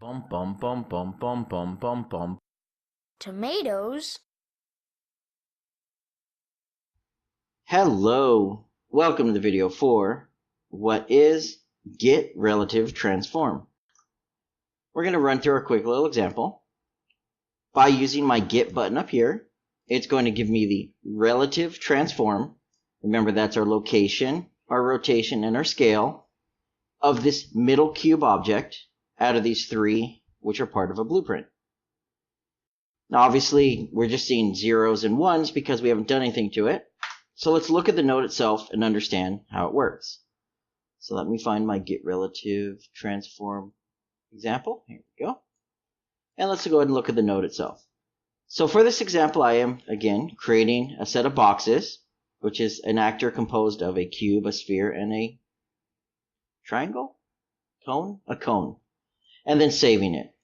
Bum bum bum bum bum bum bum bum. Tomatoes? Hello, welcome to the video for what is Get Relative Transform. We're going to run through a quick little example. By using my Get button up here, it's going to give me the relative transform. Remember, that's our location, our rotation, and our scale of this middle cube object out of these three, which are part of a blueprint. Now, obviously, we're just seeing zeros and ones because we haven't done anything to it. So let's look at the node itself and understand how it works. So let me find my Get Relative Transform example. Here we go. And let's go ahead and look at the node itself. So for this example, I am, again, creating a set of boxes, which is an actor composed of a cube, a sphere, and a triangle? Cone? A cone. And then saving it.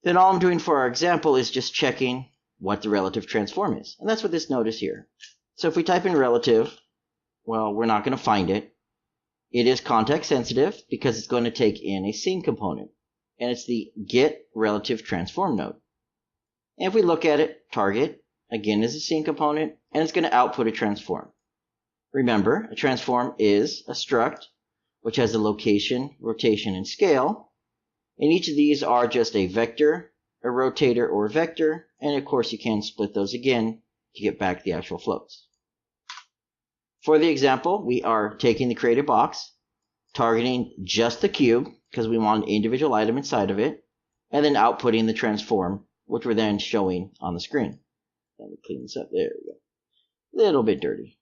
Then all I'm doing for our example is just checking what the relative transform is. And that's what this node is here. So if we type in relative, well, we're not going to find it. It is context sensitive because it's going to take in a scene component. And it's the Get Relative Transform node. And if we look at it, target, again, is a scene component, and it's going to output a transform. Remember, a transform is a struct, which has the location, rotation, and scale. And each of these are just a vector, a rotator, or a vector. And of course, you can split those again to get back the actual floats. For the example, we are taking the created box, targeting just the cube, because we want an individual item inside of it, and then outputting the transform, which we're then showing on the screen. Let me clean this up. There we go. A little bit dirty.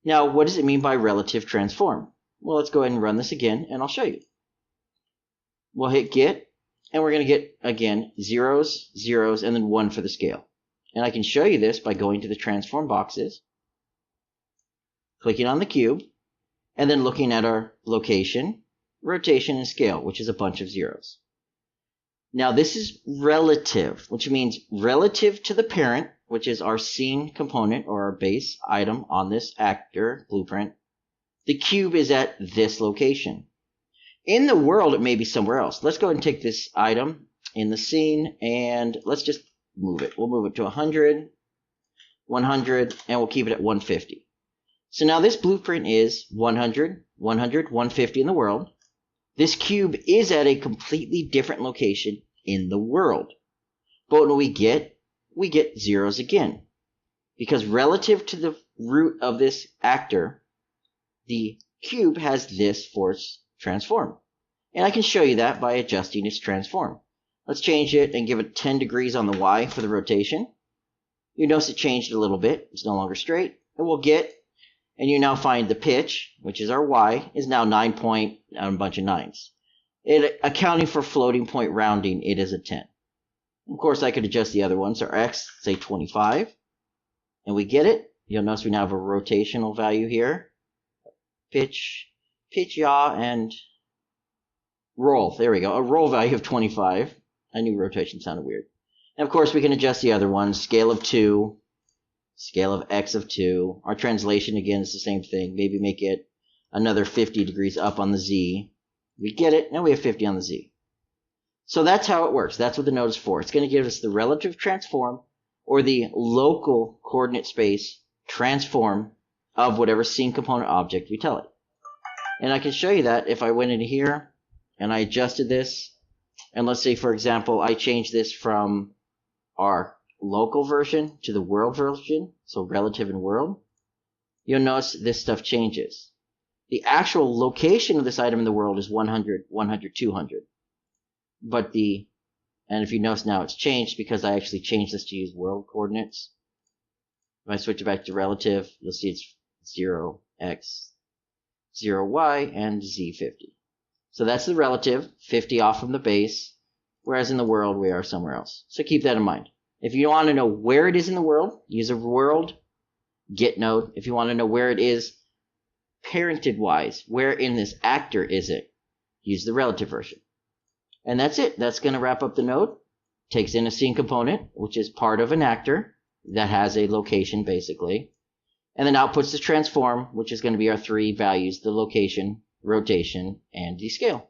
Now, what does it mean by relative transform? Well, let's go ahead and run this again, and I'll show you. We'll hit Get, and we're going to get, again, zeros, zeros, and then 1 for the scale. And I can show you this by going to the transform boxes, clicking on the cube, and then looking at our location, rotation, and scale, which is a bunch of zeros. Now this is relative, which means relative to the parent, which is our scene component or our base item on this actor blueprint. The cube is at this location. In the world, it may be somewhere else. Let's go ahead and take this item in the scene, and let's just move it. We'll move it to 100, 100, and we'll keep it at 150. So now this blueprint is 100, 100, 150 in the world. This cube is at a completely different location in the world. But when we get zeros again. Because relative to the root of this actor, the cube has this force transform. And I can show you that by adjusting its transform. Let's change it and give it 10 degrees on the Y for the rotation. You notice it changed a little bit. It's no longer straight. And we'll get, and you now find the pitch, which is our Y, is now 9 point and a bunch of 9s. It, accounting for floating point rounding, it is a 10. Of course, I could adjust the other ones. Our X, say 25. And we get it. You'll notice we now have a rotational value here. Pitch, yaw, and roll. There we go. A roll value of 25. I knew rotation sounded weird. And of course, we can adjust the other ones. Scale of 2, scale of X of 2. Our translation, again, is the same thing. Maybe make it another 50 degrees up on the Z. We get it. Now we have 50 on the Z. So that's how it works. That's what the node is for. It's going to give us the relative transform or the local coordinate space transform of whatever scene component object we tell it. And I can show you that if I went into here and I adjusted this. And let's say, for example, I change this from our local version to the world version, so relative and world. You'll notice this stuff changes. The actual location of this item in the world is 100, 100, 200. But and if you notice now it's changed because I actually changed this to use world coordinates. If I switch it back to relative, you'll see it's 0x, 0y, and z50. So that's the relative, 50 off from the base, whereas in the world we are somewhere else. So keep that in mind. If you want to know where it is in the world, use a world get node. If you want to know where it is parented-wise, where in this actor is it, use the relative version. And that's it. That's going to wrap up the node. Takes in a scene component, which is part of an actor that has a location, basically. And then outputs the transform, which is going to be our three values, the location, rotation, and the scale.